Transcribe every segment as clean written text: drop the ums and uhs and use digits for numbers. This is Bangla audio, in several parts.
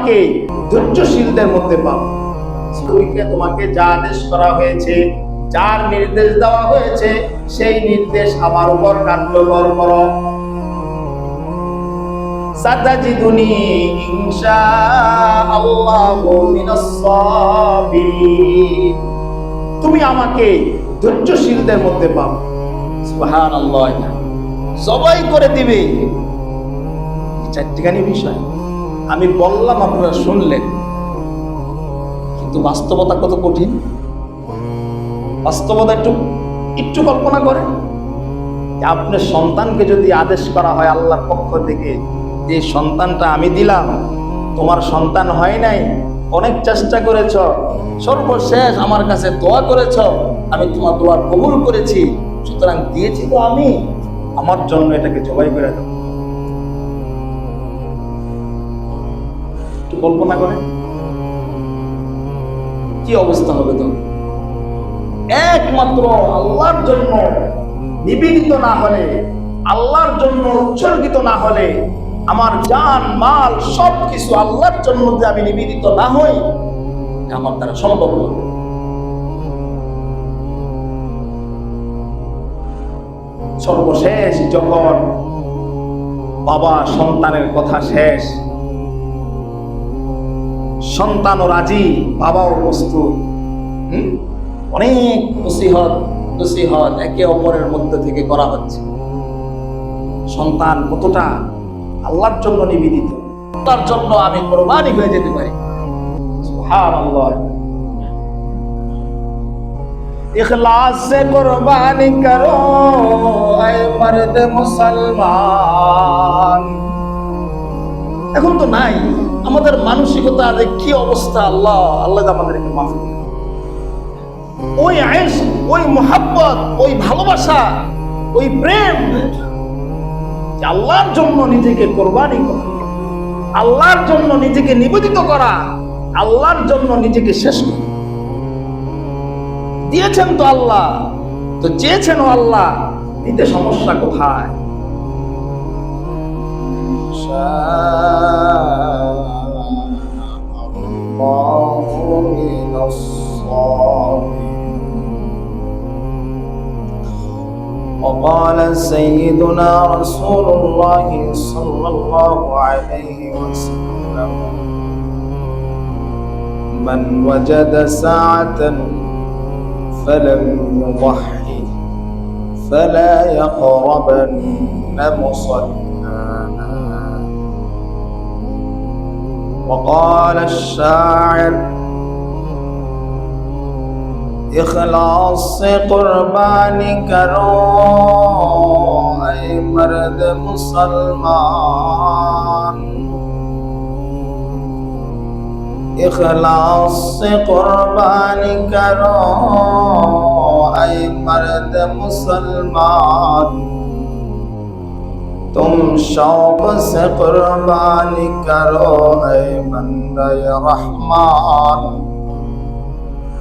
কে ধৈর্যশীলদের মধ্যে পাও। তোমাকে যা আদেশ করা হয়েছে, যার নির্দেশ দেওয়া হয়েছে, সেই নির্দেশ আমার উপর কার্যকর করো। সাতাজিদুনি ইনশাআল্লাহু মিনাস সাবিরিন। তুমি আমাকে ধৈর্যশীলদের মধ্যে পাও। সুবহানাল্লাহ। সবাই করে দিবে। চারটিখানি বিষয় আমি বললাম, আপনারা শুনলেন, কিন্তু বাস্তবতা কত কঠিন। বাস্তবতা একটু কল্পনা করেন যে আপনার সন্তানকে যদি আদেশ করা হয় আল্লাহর পক্ষ থেকে, যে সন্তানটা আমি দিলাম, তোমার সন্তান হয় নাই, অনেক চেষ্টা করেছ, সর্বশেষ আমার কাছে দোয়া করেছ, আমি তোমার দোয়া কবুল করেছি, সুতরাং দিয়েছি তো আমি, আমার জন্য এটাকে জবাই করে দাও। একটু কল্পনা করেন কি অবস্থা হবে। তো একমাত্র আল্লাহর জন্য নিবেদিত না হলে, আল্লাহর জন্য উৎসর্গিত না হলে, আমার জান মাল সবকিছু আল্লাহর জন্য যে আমি নিবেদিত না হই, আমার দ্বারা সম্ভব হবে। সর্বশেষ যখন বাবা সন্তানের কথা শেষ, সন্তানও রাজি, বাবাও প্রস্তুত, অনেক নসিহত একে অপরের মধ্যে থেকে করা হচ্ছে। সন্তান কতটা আল্লাহর জন্য নিবেদিত, তার জন্য আমি কোরবানি হয়ে যেতে পারি। সুবহানাল্লাহ। ইখলাস সে কোরবানি করো এ মর্দ মুসলমান। এখন তো নাই আমাদের মানসিকতার কি অবস্থা। আল্লাহ আমাদেরকে মাফ করুন। ওই ইশক, ওই মুহাব্বত, ওই ভালোবাসা, ওই প্রেম, আল্লাহর জন্য নিজেকে কোরবানি করা, আল্লাহর জন্য নিজেকে নিবেদিত করা, আল্লাহর জন্য নিজেকে শেষ করা। দিয়েছেন তো আল্লাহ, তো চেয়েছেন আল্লাহ, দিতে সমস্যা কোথায়? وقال سيدنا رسول الله صلى الله عليه وسلم: من وجد ساعة فلم يضحي فلا يقربن مصلانا. وقال الشاعر: इखलास से कुर्बानी करो ऐ मर्द मुसलमान। इखलास से कुर्बानी करो ऐ मर्द मुसलमान। तुम शौक से कुर्बानी करो ऐ बंदे रहमान।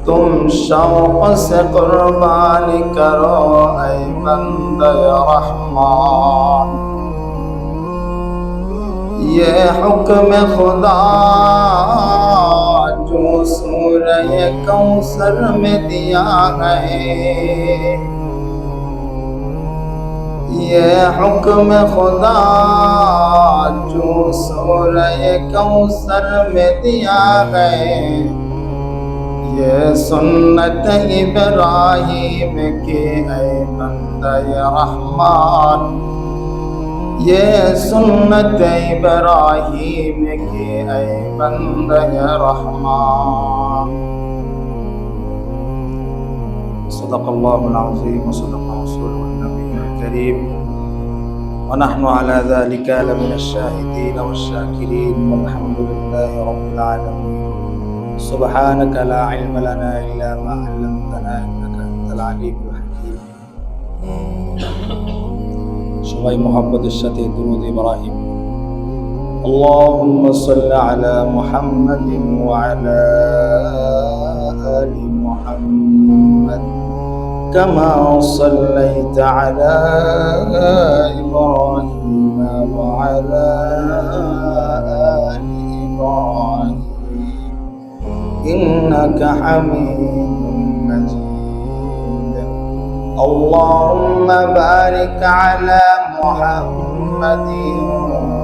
तुम शौक से कुर्बानी करो ऐ बंदे रहमान। ये हुक्म खुदा जो सूरह कौसर में दिया है, ये हुक्म खुदा जो सूरह कौसर में दिया है। ये सुन्नत इब्राहिम के ऐ बंदे रहमान। ये सुन्नत इब्राहिम के ऐ बंदे रहमान। सदक़ल्लाहुल अज़ीम व सदक़ रसूलुहुन नबियुल करीम व नहनु अला ज़ालिका लमिनश शाहिदीन वश्शाकिरीन वल्हम्दुलिल्लाहि रब्बिल आलमीन। سبحانك لا علم لنا إلا ما علمتنا إنك أنت العليم الحكيم। সবাই মুহাব্বতের সাথে দুরূদ ইব্রাহিম। اللهم صل على محمد وعلى آل محمد كما صليت على إبراهيم وعلى آل إبراهيم إنك حميد مجيد اللهم بارك على محمد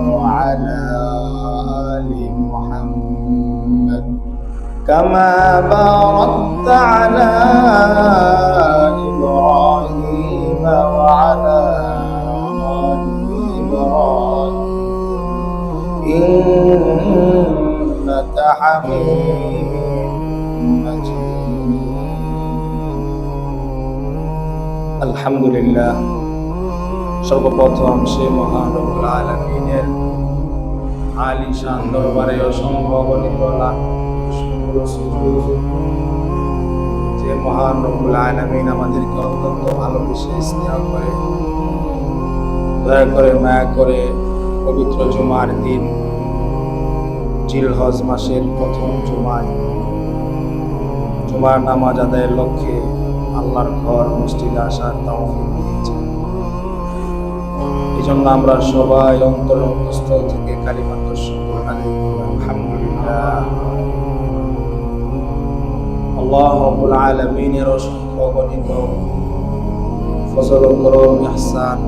وعلى آل محمد كما باركت على إبراهيم وعلى آل إبراهيم إنك حميد مجيد الحمد لله সর্বপ্রথম সে মহান রব্বুল আলামিনের আলিশান দরবারে অসংখ্য অগণিত লাখ যে মহান রব্বুল আলামিন আমাদেরকে অত্যন্ত ভালোবেসে স্নেহ করে দয়া করে মায়া করে পবিত্র জুমার দিন জিলহজ মাসের প্রথম জুমার নামাজ আদায়ের লক্ষ্যে আল্লাহর ঘর মসজিদে আসার তৌফিক দিয়েছেন। এই জন্য আমরা সবাই অন্তরস্থল থেকে কালিমাতুশ শুকর আদায় করি আলহামদুলিল্লাহ। আল্লাহ রাব্বুল আলামিনের অসংখ্য অগণিত ফজল ও করম ইহসান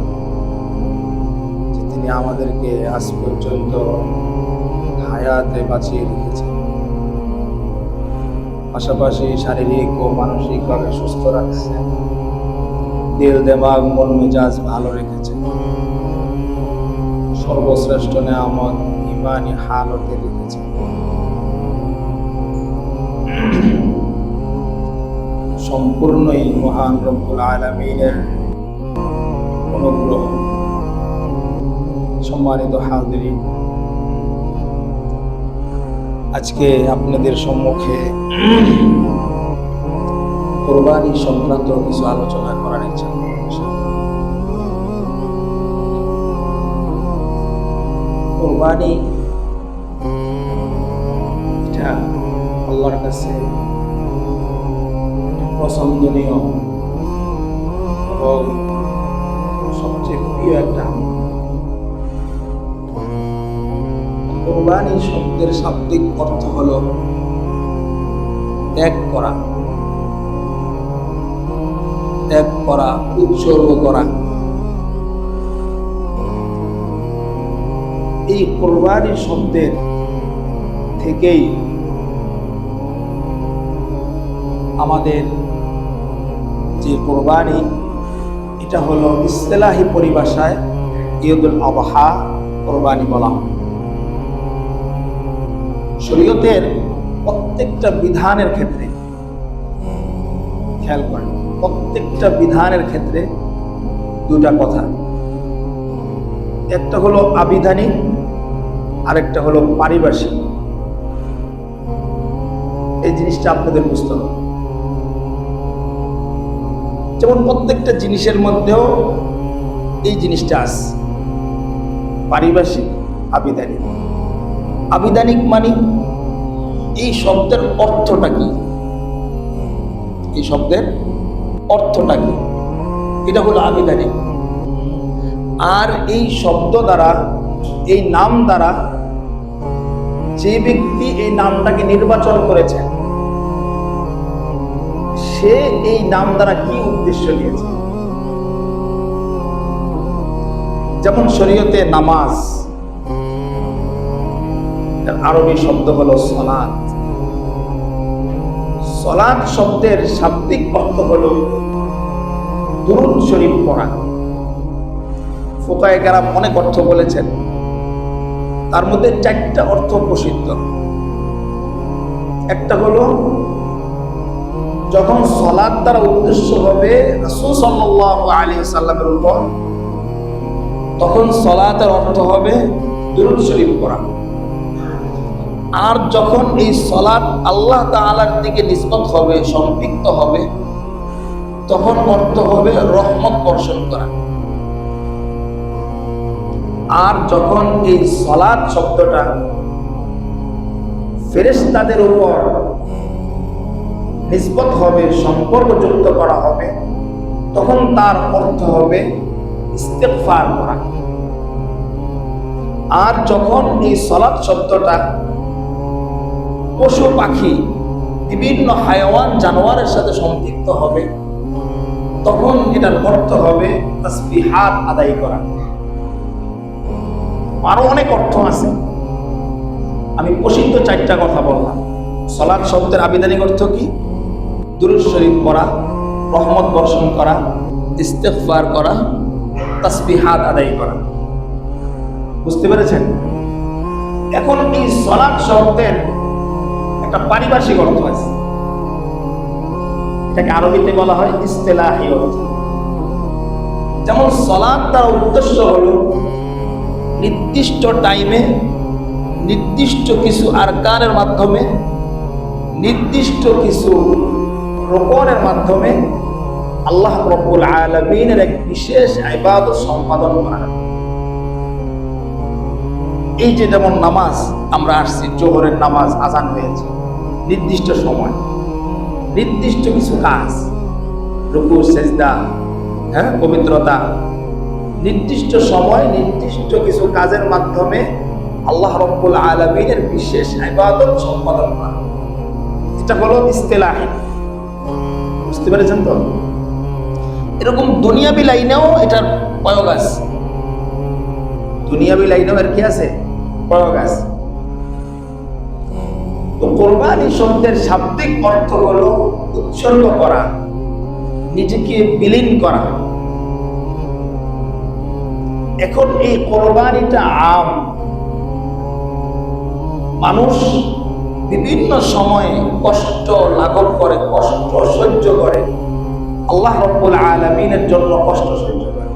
যে তিনি আমাদেরকে আজ পর্যন্ত হায়াতে বাঁচিয়ে রেখেছেন, পাশাপাশি শারীরিক ও মানসিকভাবে সুস্থ রাখছেন, দিল দেমাগ মন মেজাজ ভালো রেখেছেন, সর্বশ্রেষ্ঠ নেয়ামত ঈমানি হালতে রেখেছেন। সম্পূর্ণই মহান রব্বুল আলামিনের অনুগ্রহ। সম্মানিত হাজিরিন, আজকে আপনাদের সম্মুখে কুরবানি সংক্রান্ত কিছু আলোচনা করার ইচ্ছা। কুরবানি এটা আল্লাহর কাছে পছন্দনীয় এবং সবচেয়ে প্রিয় একটা আমল। কুরবানি শব্দের শাব্দিক অর্থ হলো ত্যাগ করা, উৎসর্গ করা। এই কুরবানি শব্দের থেকেই আমাদের যে কুরবানি, এটা হলো ইসতিলাহি পরিভাষায় ঈদুল আযহা কুরবানি বলা হয়। শরীয়তের প্রত্যেকটা বিধানের ক্ষেত্রে খেয়াল করেন, প্রত্যেকটা বিধানের ক্ষেত্রে দুটা কথা, একটা হলো আবিধানিক, আরেকটা হলো পারিভাষিক। এই জিনিসটা আপনাদের বুঝতে হবে। যেমন প্রত্যেকটা জিনিসের মধ্যেও এই জিনিসটা আছে, পারিভাষিক, আবিধানিক। আবিধানিক মানে এই শব্দের অর্থটা কি, এই শব্দের অর্থটা কি, এটা হলো আবিধানিক। আর এই শব্দ দ্বারা, এই নাম দ্বারা যে ব্যক্তি এই নামটাকে নির্বাচন করেছে, সে এই নাম দ্বারা কি উদ্দেশ্য নিয়েছে। যেমন শরীয়তে নামাজ, আরবি শব্দ হলো সালাত। সালাত শব্দের শাব্দিক অর্থ হলো দুরূদ শরীফ পড়া। ফুকায়ে কেরাম অনেক অর্থ বলেছেন, তার মধ্যে চারটা অর্থ প্রসিদ্ধ। একটা হলো যখন সালাত দ্বারা উদ্দেশ্য হবে রাসূল সাল্লাল্লাহু আলাইহি ওয়াসাল্লামের উপর, তখন সালাতের অর্থ হবে দুরূদ শরীফ পড়া। আর যখন এই সালাত আল্লাহ তাআলার দিকে নিসবত হবে, সম্পৃক্ত হবে, তখন অর্থ হবে রহমত বর্ষণ করা। আর যখন এই সালাত শব্দটা ফেরেশতাদের উপর নিসবত হবে, সম্পর্কযুক্ত করা হবে, তখন তার অর্থ হবে ইস্তেগফার করা। আর যখন এই সালাত শব্দটা পশু পাখি বিভিন্ন হায়াওয়ান জানোয়ারের সাথে সম্পৃক্ত হবে, তখন এটার অর্থ হবে তাসবিহাত আদায় করা। আরো অনেক অর্থ আছে, আমি প্রসিদ্ধ 4টা কথা বললাম। সালাত শব্দের আবিধানিক অর্থ কি? দুরূদ শরীফ পড়া, রহমত বর্ষণ করা, ইস্তেগফার করা, তাসবিহাত আদায় করা। বুঝতে পেরেছেন? এখন এই সালাত শব্দের একটা পারিভাষিক অর্থ আছে, এটাকে আরবিতে বলা হয় ইসতিলাহি অর্থ। যেমন সালাত তার উদ্দেশ্য হলো নির্দিষ্ট টাইমে নির্দিষ্ট কিছু আরকানের মাধ্যমে নির্দিষ্ট কিছু রুকুনের মাধ্যমে আল্লাহ রাব্বুল আলামিনের এক বিশেষ ইবাদত সম্পাদন করা। এই যে যেমন নামাজ আমরা আসছি, জোহরের নামাজ আযান হয়েছে, নির্দিষ্ট সময় নির্দিষ্ট কিছু কাজ, রুকু সিজদা, পবিত্রতা, নির্দিষ্ট সময় নির্দিষ্ট কিছু কাজের মাধ্যমে আল্লাহ রাব্বুল আলামিনের বিশেষ ইবাদত সম্পাদন করা, এটা হলো ইসতিলাহি। বুঝতে পেরেছেন তো? এরকম দুনিয়াবি লাইনেও এটার প্রয়োগ আছে, দুনিয়াবি লাইনেও এর কি আছে? প্রয়োগ আছে। তো কোরবানি শব্দের শাব্দিক অর্থ হলো উৎসর্গ করা, নিজেকে বিলীন করা। এখন এই কোরবানিটা আম, মানুষ বিভিন্ন সময়ে কষ্ট লাঘব করে, কষ্ট সহ্য করে, আল্লাহ রাব্বুল আলামিনের জন্য কষ্ট সহ্য করে।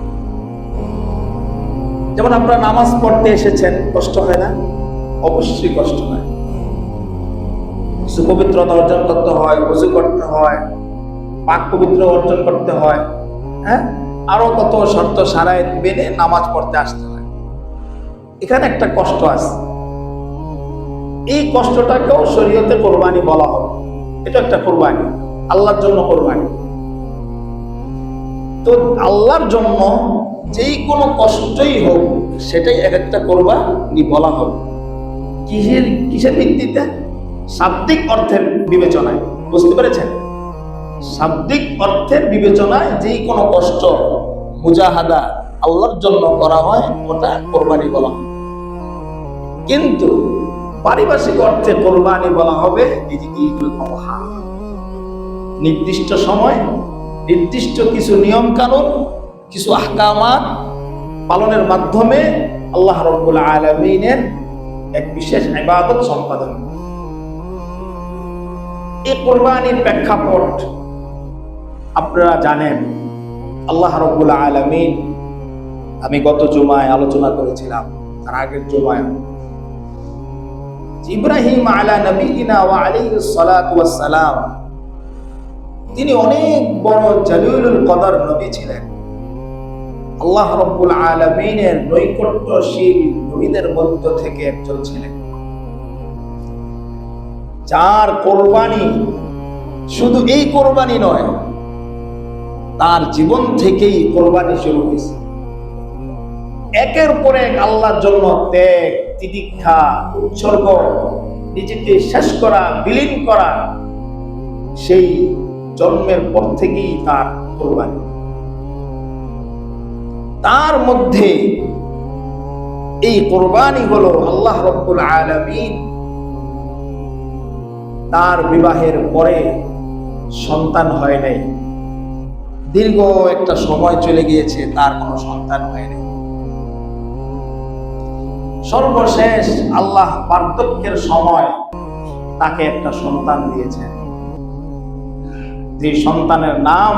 যেমন আপনারা নামাজ পড়তে এসেছেন, কষ্ট হয় না? অবশ্যই কষ্ট হয়। কিছু পবিত্রতা অর্জন করতে হয়, ওযু করতে হয়, পাক পবিত্র অর্জন করতে হয়, আরো কত শর্ত শারায়েত মেনে নামাজ পড়তে আসতে হয়। এখানে একটা কষ্ট আছে, এই কষ্টটাকেও শরীয়তে কোরবানি বলা হবে। এটা একটা কোরবানি, আল্লাহর জন্য কোরবানি। তো আল্লাহর জন্য যেই কোনো কষ্টই হোক সেটাই এক একটা কোরবানি বলা হবে। কিসের ভিত্তিতে? শাব্দিক অর্থের বিবেচনায়। বুঝতে পেরেছেন? শাব্দিক অর্থের বিবেচনায় যেই কোনো কষ্ট মুজাহাদা আল্লাহর জন্য করা হয় ওটা কোরবানি বলা হয়। কিন্তু পারিভাষিক অর্থে কোরবানি বলা হবে নির্দিষ্ট সময় নির্দিষ্ট কিছু নিয়ম কানুন, কিছু আহকামাত পালনের মাধ্যমে আল্লাহ রাব্বুল আলামিনের এক বিশেষ ইবাদত সম্পাদন। এই কোরবানির প্রেক্ষাপট আপনারা জানেন। আল্লাহ রাব্বুল আলামিন, আমি গত জুমায় আলোচনা করেছিলাম, তার আগের জুমায়, ইব্রাহিম আলা নবিয়িনা ওয়া আলাইহিস সালাতু ওয়াস সালাম, তিনি অনেক বড় জলিলুল কদর নবী ছিলেন। আল্লাহ রাব্বুল আলামিনের নৈকট্যশীল নবীদের মধ্য থেকে একজন ছিলেন, যার কোরবানি শুধু এই কোরবানি নয়, তার জীবন থেকেই কোরবানি শুরু হয়েছে। একের পর এক আল্লাহর জন্য ত্যাগ, তিতিক্ষা, উৎসর্গ, নিজেকে শেষ করা, বিলীন করা, সেই জন্মের পর থেকেই তার কোরবানি। তার মধ্যে এই কোরবানি হলো আল্লাহ রাব্বুল আলামিন তার বিবাহের পরে সন্তান হয় নাই, দীর্ঘ একটা সময় চলে গিয়েছে, তার কোনো সন্তান হয় নাই। সর্বশেষ আল্লাহ বার্ধক্যের সময় তাকে একটা সন্তান দিয়েছেন, যে সন্তানের নাম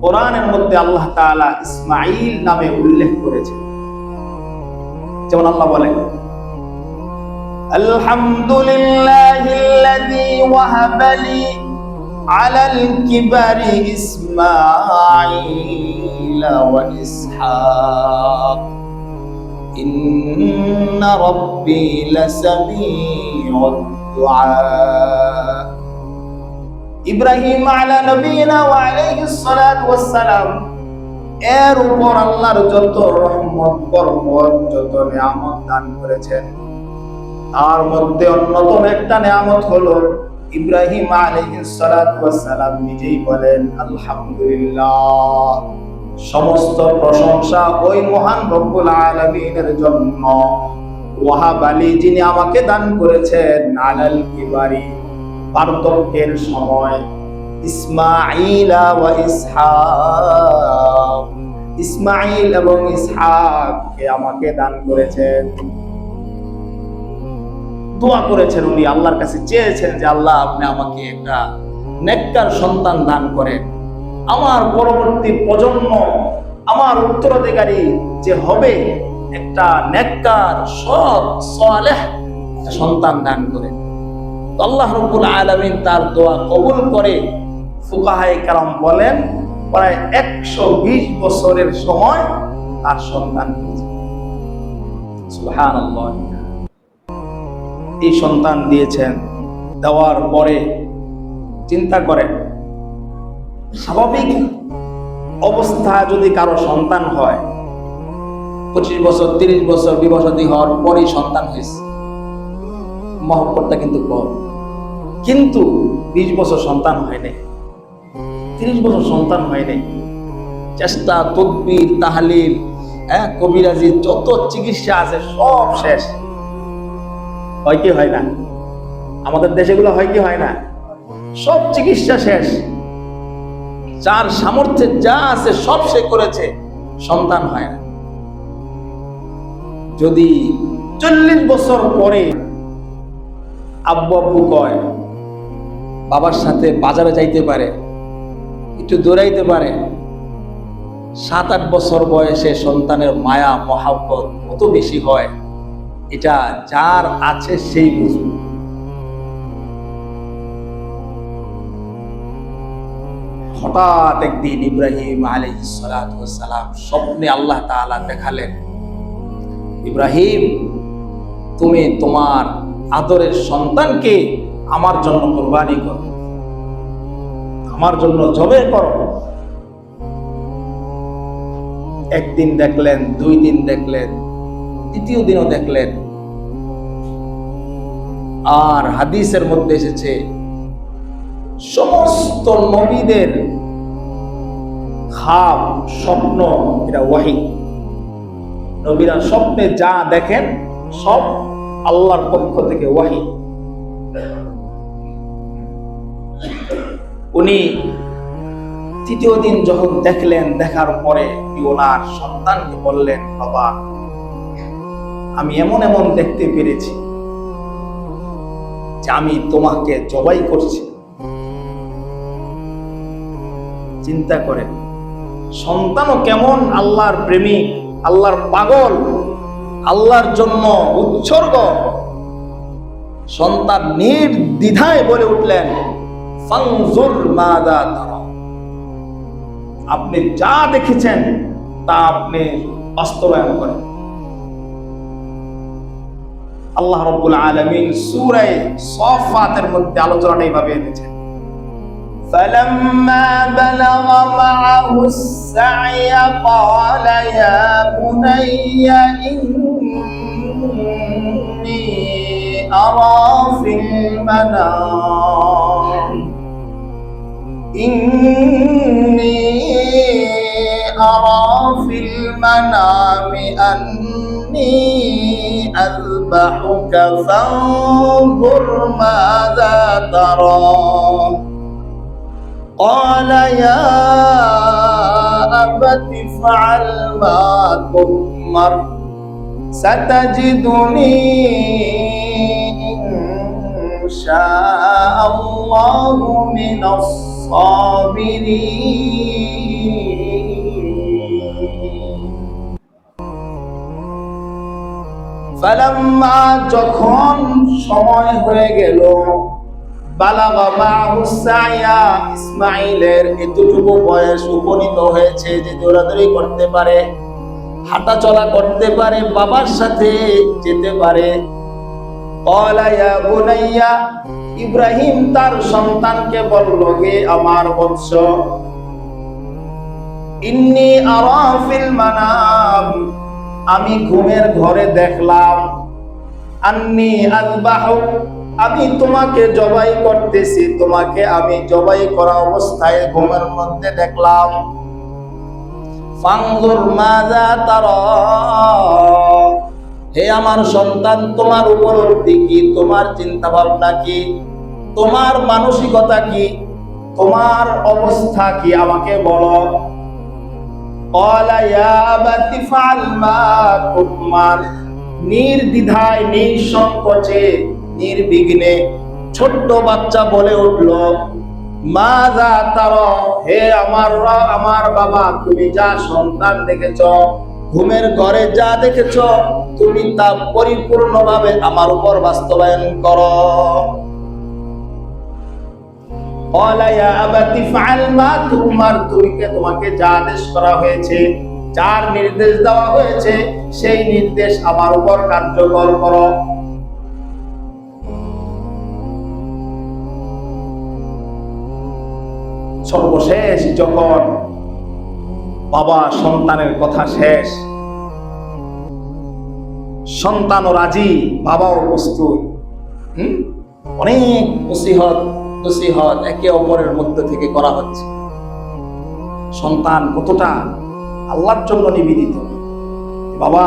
কোরআনের মধ্যে আল্লাহ তাআলা ইসমাঈল নামে উল্লেখ করেছেন। যেমন আল্লাহ বলেন, আলহামদুলিল্লাহিল্লাযী ওয়াহাবা লি আলাল কিবারি ইসমাঈল ওয়া ইসহাক ইন্না রাব্বী লাসামিউদ দুআ। ইব্রাহিম আলা নবিয়িনা ওয়া আলাইহিস সালাতু ওয়াস সালাম এর উপর আল্লাহর যত রহমত, বরকত, যত নিয়ামত দান করেছেন, তার মধ্যে অন্যতম একটা নিয়ামত হলো ইব্রাহিম আলাইহিস সালাতু ওয়াস সালাম নিজেই বলেন আলহামদুলিল্লাহ, সমস্ত প্রশংসা ওই মহান রব্বুল আলামিনের জন্য, ওয়াহাব আলী যিনি আমাকে দান করেছেন আলাল কিবারি, বার্ধক্যের সময়, ইসমাঈলা ওয়া ইসহাক, ইসমাঈল এবং ইসহাককে আমাকে দান করেছেন। দোয়া করেছেন উনি, আল্লাহর কাছে চেয়েছেন যে আল্লাহ আপনি আমাকে একটা নেককার সন্তান দান করেন, আমার পরবর্তী প্রজন্ম, আমার উত্তরাধিকারী যে হবে একটা নেককার সৎ সালেহ সন্তান দান করেন। আল্লাহ রাব্বুল আলামিন তার দোয়া কবুল করে ফুকাহায়ে কেরাম বলেন প্রায় 120 বছরের সময় তার সন্তান হয়েছে। সুবহানাল্লাহ। এই সন্তান দিয়েছেন, দেওয়ার পরে চিন্তা করেন, স্বাভাবিক অবস্থা যদি কারো সন্তান হয় 25 বছর 30 বছর বিবাহী হওয়ার পরেই সন্তান হয়েছে, মহব্বতটা কিন্তু কম। কিন্তু 20 বছর সন্তান হয় নাই, 30 বছর সন্তান হয় নাই, চেষ্টা তদবির তাহলিল কবিরাজি যত চিকিৎসা আছে সব শেষ, হয় কি হয় না? আমাদের দেশেগুলো হয় কি হয় না? সব চিকিৎসা শেষ, যার সামর্থ্যে যা আছে সব সে করেছে, সন্তান হয় না। যদি 40 বছর পরে আব্বু আব্বু কয়, বাবার সাথে বাজারে যাইতে পারে, একটু দৌড়াইতে পারে, 7-8 বছর বয়সে সন্তানের মায়া মহাব্বত কত বেশি হয়, এটা যার আছে সেই বুঝবে। হঠাৎ একদিন ইব্রাহিম আলাইহিস সালাতু ওয়াস সালাম স্বপ্নে আল্লাহ তাআলা দেখালেন, ইব্রাহিম তুমি তোমার আদরের সন্তানকে আমার জন্য কুরবানি করো, আমার জন্য জবে করো। একদিন দেখলেন, 2 দিন দেখলেন, 3য় দিনও দেখলেন। আর হাদিসের মধ্যে এসেছে সমস্ত নবীদের খাব স্বপ্ন এটা ওয়াহী, নবীরা স্বপ্নে যা দেখেন সব আল্লাহর পক্ষ থেকে ওয়াহী। উনি 3য় দিন যখন দেখলেন, দেখার পরে ওনার সন্তানকে বললেন, বাবা আমি এমন এমন দেখতে পেরেছি যে আমি তোমাকে জবাই করছি। চিন্তা করেন, সন্তানও কেমন আল্লাহর প্রেমিক, আল্লাহর পাগল, আল্লাহর জন্য উৎসর্গ। সন্তান নির্দ্বিধায় বলে উঠলেন, ফানজুর মাযা তারা, আপনি যা দেখেছেন তা আপনি বাস্তবায়ন করেন। আল্লাহ রাব্বুল আলামিন সূরা সাফাতের মধ্যে আলোচনাটা এইভাবে এনেছেন, فَلَمَّا بَلَغَ مَعَهُ السَّعْيَ قَالَ يَا بُنَيَّ إِنِّي أَرَى فِي الْمَنَامِ أَنِّي أَذْبَحُكَ فَانظُرْ مَاذَا تَرَى قال يا أبت افعل ما تؤمر ستجدني إن شاء الله من الصابرين فلما যখন সময় হয়ে গেল বালাগা মাহুস সায়া, ইসমাঈলের এতটুকু বয়স উপনীত হয়েছে যে দৌড়াদৌড়ি করতে পারে, হাঁটা চলা করতে পারে, বাবার সাথে যেতে পারে। ক্বালা ইয়া বুনাইয়া, ইব্রাহিম তার সন্তানকে বলল, হে আমার বৎস, ইন্নী আরা ফিল মানাম, আমি ঘুমের ঘরে দেখলাম। আন্নী আযবাহু, আমি তোমাকে জবাই করতেছি, তোমাকে আমি জবাই করা অবস্থায় ঘুমের মধ্যে দেখলাম। ফানজুর মাযা তারা, হে আমার সন্তান, তোমার উপলব্ধি কি, তোমার চিন্তা ভাবনা কি, তোমার মানসিকতা কি, তোমার অবস্থা কি, আমাকে বলো। ক্বালা ইয়া আবাতি ফাআল মা তু'মার, নির্দ্বিধায়, নিঃসংকোচে, নির্বিঘ্নে ছোট্ট বাচ্চা বলে উঠল, মাযা তারা, হে আমার বাবা, তুমি যা সন্তান দেখেছ, ঘুমের ঘরে যা দেখেছ, তুমি তা পরিপূর্ণভাবে আমার উপর বাস্তবায়ন করো। ক্বালা ইয়া আবাতি ফাআল মা তু'মার, তোমাকে যা আদেশ করা হয়েছে, যার নির্দেশ দেওয়া হয়েছে, সেই নির্দেশ আমার উপর কার্যকর করো। সর্বশেষ যখন বাবা সন্তানের কথা শেষ, সন্তানও রাজি, বাবাও প্রস্তুত। অনেক নসিহত একে অপরের মধ্যে থেকে করা হচ্ছে। সন্তান কতটা আল্লাহর জন্য নিবেদিত। বাবা,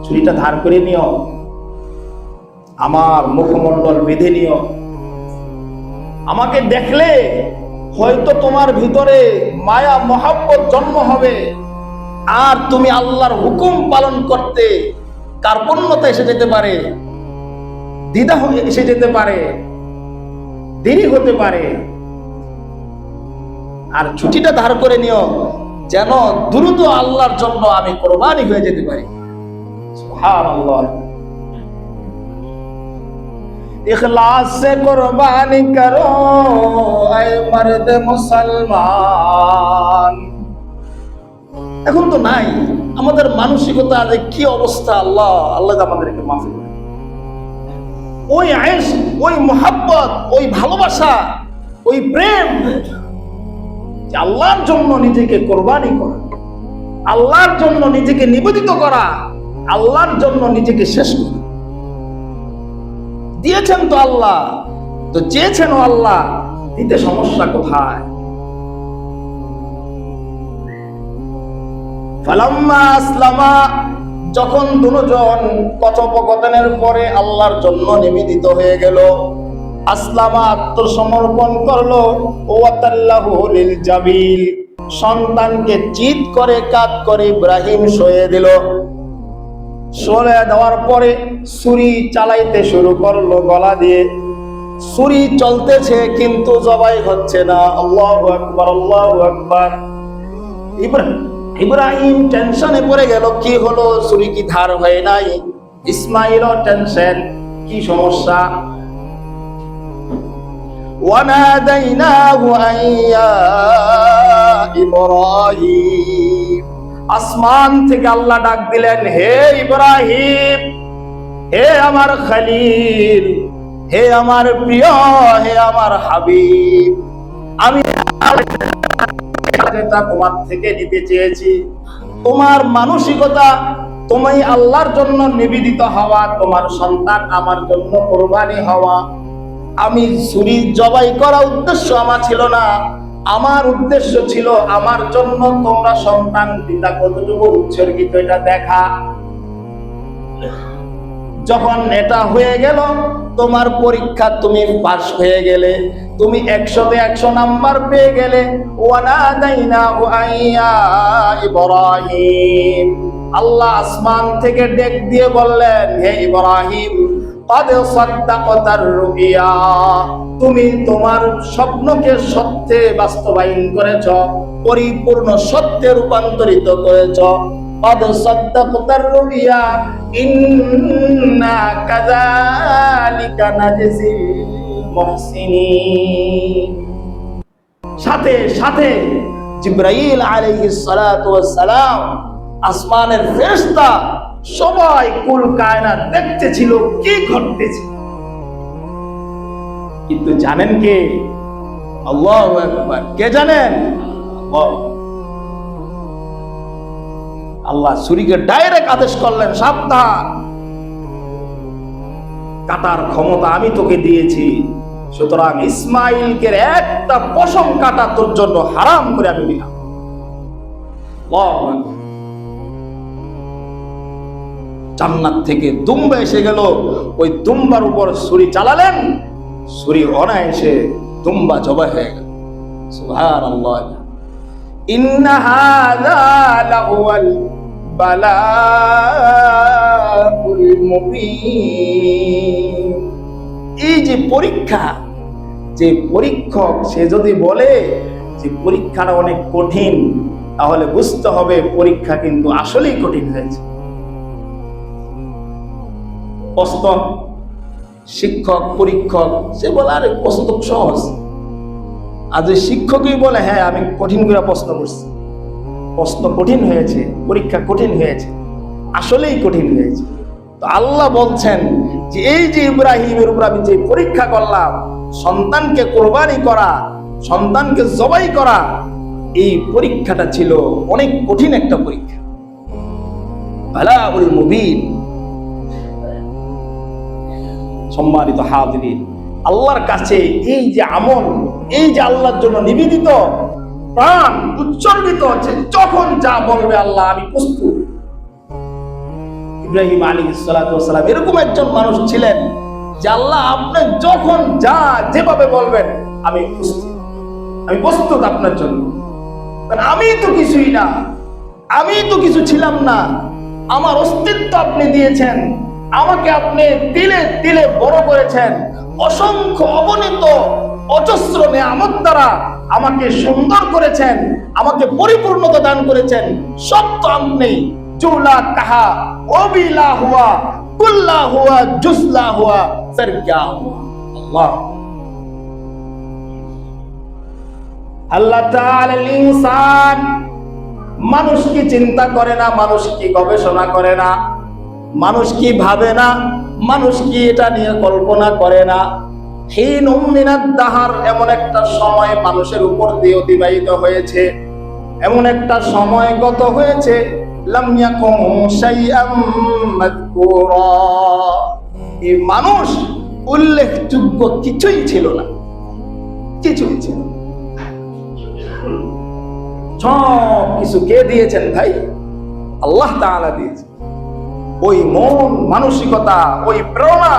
ছুরিটা ধার করে নিও, আমার মুখমণ্ডল বেঁধে নিও, আমাকে দেখলে হয়তো তোমার ভিতরে মায়া মহাব্বত জন্ম হবে, আর তুমি আল্লাহর হুকুম পালন করতে কার্পণ্যতা এসে যেতে পারে, দ্বিধা এসে যেতে পারে, দেরি হতে পারে। আর ছুটিটা ধার করে নিও, যেন দ্রুত আল্লাহর জন্য আমি কোরবানি হয়ে যেতে পারি। সুবহানাল্লাহ। ইখলাস সে কুরবানি করো এ মর্দ মুসলমান। এখন তো নাই আমাদের মানসিকতা, যে কি অবস্থা, আল্লাহ আমাদেরকে মাফ করে। ওই ইশক, ওই মুহাব্বত, ওই ভালোবাসা, ওই প্রেম, যে আল্লাহর জন্য নিজেকে কোরবানি করা, আল্লাহর জন্য নিজেকে নিবেদিত করা, আল্লাহর জন্য নিজেকে শেষ করা। দিয়েছেন তো আল্লাহ, তো চেয়েছেন আল্লাহ, দিতে সমস্যা কোথায়? ফালাম্মা আসলামা, যখন দুজন কথোপকথনের পরে আল্লাহর জন্য নিবেদিত হয়ে গেল, আসলামা, আত্মসমর্পণ করলো, ওয়াতাল্লাহু লিল জাবিল, সন্তানকে চিৎ করে কাত করে ইব্রাহিম শুয়ে দিল। শুয়ে দেওয়ার পরে ছুরি চালাইতে শুরু করলো গলা দিয়ে। ছুরি চলতেছে কিন্তু জবাই হচ্ছে না। আল্লাহু আকবার, আল্লাহু আকবার। ইব্রাহিম টেনশনে পড়ে গেল, কি হলো, ছুরি কি ধার হয় নাই? ইসমাইলও টেনশন, কি সমস্যা? ওয়ানাদাইনাহু আইয়া ইব্রাহিম, আসমান থেকে আল্লাহ ডাক দিলেন, হে ইব্রাহিম, হে আমার খলিল, হে আমার প্রিয়, হে আমার হাবিব, আমি যেটা তোমার থেকে নিতে চেয়েছি, তোমার মানসিকতা, তুমি আল্লাহর জন্য নিবেদিত হওয়া, তোমার সন্তান আমার জন্য কোরবানি হওয়া। আমি ছুরি জবাই করা উদ্দেশ্য আমার ছিল না, আমার উদ্দেশ্য ছিল আমার জন্য তোমরা সন্তান পিতা কতটুকু উৎসর্গিত এটা দেখা। যখন এটা হয়ে গেল, তোমার পরীক্ষা তুমি পাস হয়ে গেলে, তুমি 100-তে 100 নাম্বার পেয়ে গেলে, ওয়ানাদাইনাহু আইয়া ইব্রাহিম, আল্লাহ আসমান থেকে ডেক দিয়ে বললেন, হে ইব্রাহিম, قد صدقت الرؤيا, তুমি তোমার স্বপ্নকে সত্যে বাস্তবায়ন করেছ, পরিপূর্ণ সত্যে রূপান্তরিত করেছ। قد صدقت الرؤيا إنا كذلك نجزي المحسنين। সাথে সাথে জিবরাইল আলাইহিস সালাতু ওয়াস সালাম, আসমানের ফেরেশতা সবাই কুল কায়নাত দেখতেছিল কি ঘটতেছে। কিন্তু জানেন কে? আল্লাহু আকবার। কে জানেন? আল্লাহ ছুরিকে ডাইরেক্ট আদেশ করলেন, সাবধান, কাটার ক্ষমতা আমি তোকে দিয়েছি, সুতরাং ইসমাইলকে একটা পশম কাটা তোর জন্য হারাম করে আমি দিলাম। আল্লাহু আকবার। জান্নাত থেকে দুম্বা এসে গেল, ওই দুম্বার উপর ছুরি চালালেন, ছুরি অনায়াসে দুম্বা জবাই হয়ে গেল। সুবহানাল্লাহ। ইন্না হাযা লাহুয়াল বালাউল মুবিন। এই যে পরীক্ষা, যে পরীক্ষক সে যদি বলে যে পরীক্ষাটা অনেক কঠিন, তাহলে বুঝতে হবে পরীক্ষা কিন্তু আসলেই কঠিন হয়েছে। প্রশ্ন, শিক্ষক পরীক্ষক সে বলে আরে প্রশ্ন তো সহজ, আর যে শিক্ষকই বলে হ্যাঁ আমি কঠিন করে প্রশ্ন করছি, প্রশ্ন কঠিন হয়েছে, পরীক্ষা কঠিন হয়েছে, আসলেই কঠিন হয়েছে। তো আল্লাহ বলছেন যে এই যে ইব্রাহিমের উপর আমি যে পরীক্ষা করলাম, সন্তানকে কোরবানি করা, সন্তানকে জবাই করা, এই পরীক্ষাটা ছিল অনেক কঠিন একটা পরীক্ষা। বালাউল মুবিন। সম্মানিত হাজিরিন, আল্লাহর কাছে এই যে আমল, এই যে আল্লাহর জন্য নিবেদিত প্রাণ উৎসর্গিত হচ্ছে, যখন যা বলবে আল্লাহ আমি প্রস্তুত। ইব্রাহিম আলাইহিস সালাতু ওয়াস সালাম এরকম একজন মানুষ ছিলেন যে আল্লাহ আপনি যখন যা যেভাবে বলবেন আমি প্রস্তুত, আমি প্রস্তুত আপনার জন্য। কারণ আমি তো কিছুই না, আমি তো কিছু ছিলাম না, আমার অস্তিত্ব আপনি দিয়েছেন, আমাকে আপনি তিলে তিলে বড় করেছেন, অসংখ্য অগণিত অজস্র নিয়ামত দ্বারা আমাকে সুন্দর করেছেন, আমাকে পরিপূর্ণতা দান করেছেন। সব তো আপনি, জুলা কাহা ওবিলা হুয়া কুল্লা হুয়া জুসলা হুয়া সারগা হুয়া। আল্লাহ আল্লাহ তাআলা ইনসান, মানুষ কি চিন্তা করে না, মানুষ কি গবেষণা করে না, মানুষ কি ভাবে না, মানুষ কি এটা নিয়ে কল্পনা করে না? হিনুম মিনাদ দাহার, এমন একটা সময় মানুষের উপর দিয়ে অতিবাহিত হয়েছে, এমন একটা সময় গত হয়েছে, লাম ইয়াকুম শাইআম মাযকুরা, এই মানুষ উল্লেখযোগ্য কিছুই ছিল না, কিছুই ছিল না। সব কিছু কে দিয়েছেন ভাই? আল্লাহ তাআলা দিয়েছেন। ওই মন মানসিকতা, ওই প্রেরণা,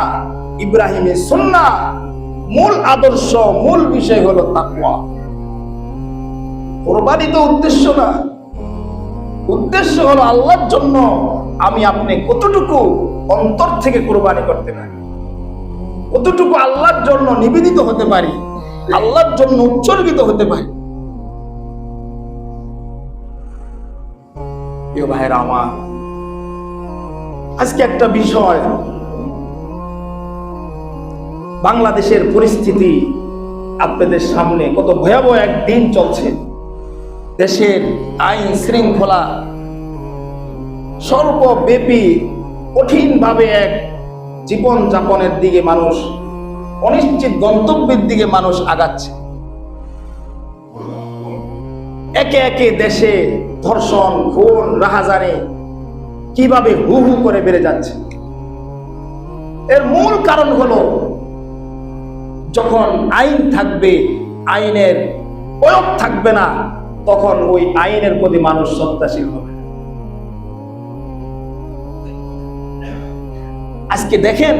ইব্রাহিমের সুন্নাহ, মূল আদর্শ, মূল বিষয় হলো তাকওয়া। কুরবানি তো উদ্দেশ্য না, উদ্দেশ্য হলো আল্লাহর জন্য আমি আপনি কতটুকু অন্তর থেকে কুরবানি করতে পারি, কতটুকু আল্লাহর জন্য নিবেদিত হতে পারি, আল্লাহর জন্য উৎসর্গিত হতে পারি। প্রিয় ভাইরা আমার, আজকে একটা বিষয়, বাংলাদেশের পরিস্থিতি আপনাদের সামনে, কত ভয়াবহ একদিন চলছে। দেশের আইন শৃঙ্খলা সর্বব্যাপী কঠিনভাবে এক জীবন যাপনের দিকে মানুষ, অনিশ্চিত গন্তব্যের দিকে মানুষ আগাচ্ছে। একে একে দেশে ধর্ষণ, খুন, রাহাজানি কিভাবে হু হু করে বেড়ে যাচ্ছে। এর মূল কারণ হলো যখন আইন থাকবে, আইনের প্রয়োগ থাকবে না, তখন ওই আইনের প্রতি মানুষ শ্রদ্ধাশীল হবে। আজকে দেখেন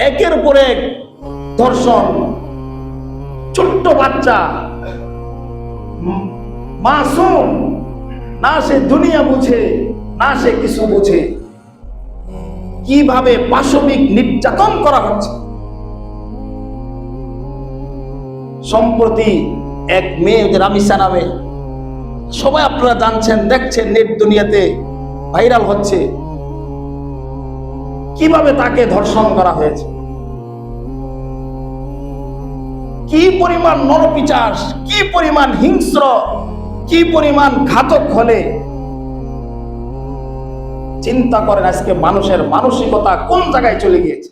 একের পর এক ধর্ষণ, ছোট্ট বাচ্চা মাসুম, না সে দুনিয়া বুঝে না সে কিছু বুঝে, কিভাবে পাশবিক নির্যাতন করা হচ্ছে। সম্প্রতি এক মেয়ে রামিসা নামে, সবাই আপনারা জানছেন, দেখছেন, নেট দুনিয়াতে ভাইরাল হচ্ছে, কিভাবে তাকে ধর্ষণ করা হয়েছে। কি পরিমাণ নরপিচাস, কি পরিমাণ হিংস্র, কি পরিমাণ ঘাতক হলে চিন্তা করেন আজকে মানুষের মানসিকতা কোন জায়গায় চলে গিয়েছে।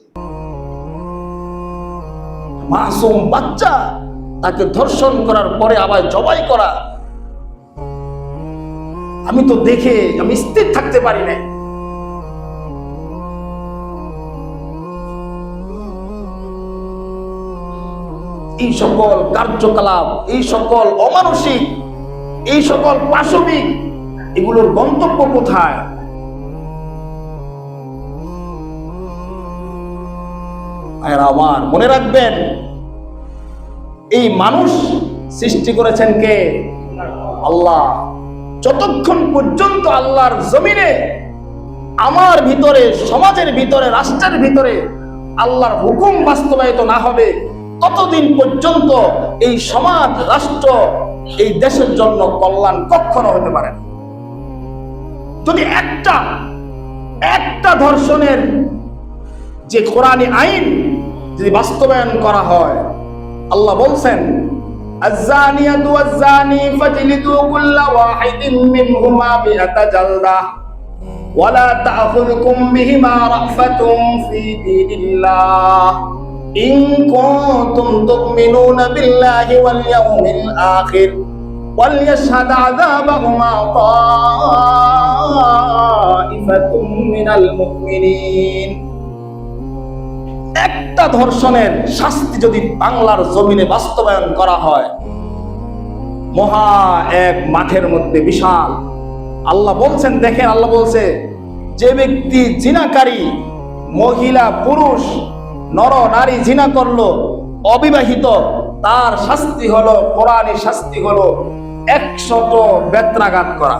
মাসুম বাচ্চা, তাকে ধর্ষণ করার পরে আবার জবাই করা। আমি তো দেখে আমি স্থির থাকতে পারি না। এই সকল কার্যকলাপ, এই সকল অমানসিক, এই সকল পাশবিক, এগুলোর গন্তব্য কোথায়? আমার মনে রাখবেন, এই মানুষ সৃষ্টি করেছেন কে? আল্লাহ। যতক্ষণ পর্যন্ত আল্লাহর জমিনে আমার ভিতরে, সমাজের ভিতরে, রাষ্ট্রের ভিতরে আল্লাহর হুকুম বাস্তবায়িত না হবে, ততদিন পর্যন্ত এই সমাজ, রাষ্ট্র, এই দেশের জন্য কল্যাণ কখনো হতে পারে না। যদি একটা ধর্ষণের যে কোরআনী আইন যদি বাস্তবায়ন করা হয়, আল্লাহ বলছেন আয-যানিয়াতু ওয়াজ-যানি ফাজলিদু কুল্লা ওয়াহিদিন মিনহুমা বিআতা জালদা ওয়া লা তা'খুযুকুম বিহিমা রাফাতুম ফি দীনিল্লাহ ইন কুনতুম তু'মিনুনা বিল্লাহি ওয়াল ইয়াউমিল আখির ওয়াল ইয়াশহাদ আযাবাহুমা তা'iফাতুম মিনাল মুমিনিন। একটা ধর্ষণের শাস্তি যদি বাংলার জমিনে বাস্তবায়ন করা হয়, মহা এক মাঠের মধ্যে বিশাল, আল্লাহ বলছেন, দেখেন আল্লাহ বলছে, যে ব্যক্তি জিনাকারী, মহিলা পুরুষ নর নারী জিনা করলো, অবিবাহিত, তার শাস্তি হলো, কোরআনী শাস্তি হলো 100 বেত্রাঘাত করা।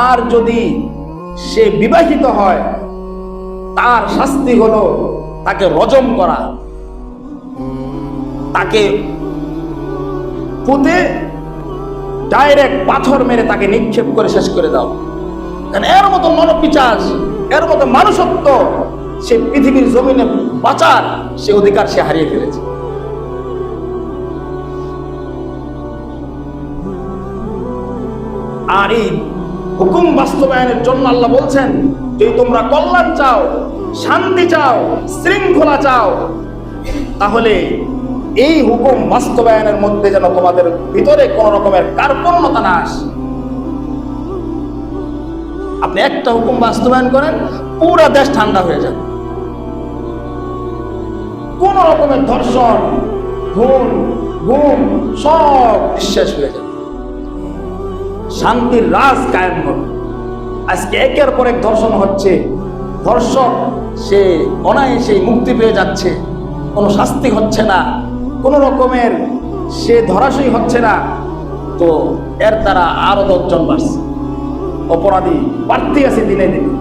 আর যদি সে বিবাহিত হয়, তার শাস্তি হলো তাকে রজম করা, তাকে পুঁতে ডাইরেক্ট পাথর মেরে তাকে নিক্ষেপ করে শেষ করে দাও। কারণ এর মতো মনোপিচাস, এর মতো মানুষত্ব সে পৃথিবীর জমিনে বাঁচার সে অধিকার সে হারিয়ে ফেলেছে। আর এই হুকুম বাস্তবায়নের জন্য আল্লাহ বলছেন, যদি তোমরা কল্যাণ চাও, শান্তি চাও, শৃঙ্খলা চাও, তাহলে এই হুকুম বাস্তবায়নের মধ্যে যেন তোমাদের ভিতরে কোন রকমের কার্পণ্যতা না আসে। আপনি একটা হুকুম বাস্তবায়ন করেন, পুরো দেশ ঠান্ডা হয়ে যাবে। কোন রকমের ধর্ষণ, গুম সব নিঃশেষ হয়ে যাবে, শান্তির রাজ কায়েম হবে। আজকে একের পর এক ধর্ষণ হচ্ছে, ধর্ষক সে অনায়াসেই মুক্তি পেয়ে যাচ্ছে, কোনো শাস্তি হচ্ছে না, কোন রকমের সে ধরাশয়ী হচ্ছে না। তো এর দ্বারা আরো 10 জন বাড়ছে, অপরাধী বাড়তে আছে, দিনে দিনে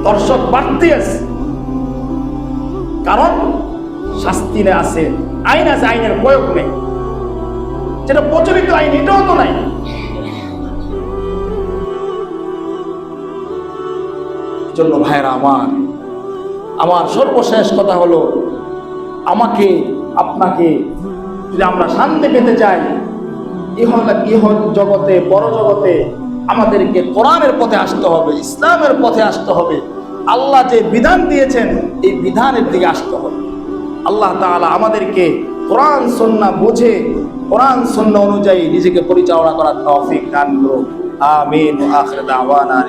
ধর্ষক বাড়তে আছে। কারণ শাস্তি আছে, আইন আছে, আইনের প্রয়োগ নেই। যেটা প্রচলিত আইন, এটাও তো নাই। জন্য ভাইরা আমার সর্বশেষ কথা হলো, আমাকে আপনাকে যদি আমরা শান্তি পেতে চাই, ইহ জগতে, বড় জগতে, আমাদেরকে কোরআনের পথে আসতে হবে, ইসলামের পথে আসতে হবে। আল্লাহ যে বিধান দিয়েছেন, এই বিধানের দিকে আসতে হবে। আল্লাহ তাআলা আমাদেরকে কোরআন সুন্নাহ বুঝে, কোরআন সুন্নাহ অনুযায়ী নিজেকে পরিচালনা করার তৌফিক দান করুন। আমিন। আখির দাওয়ানা।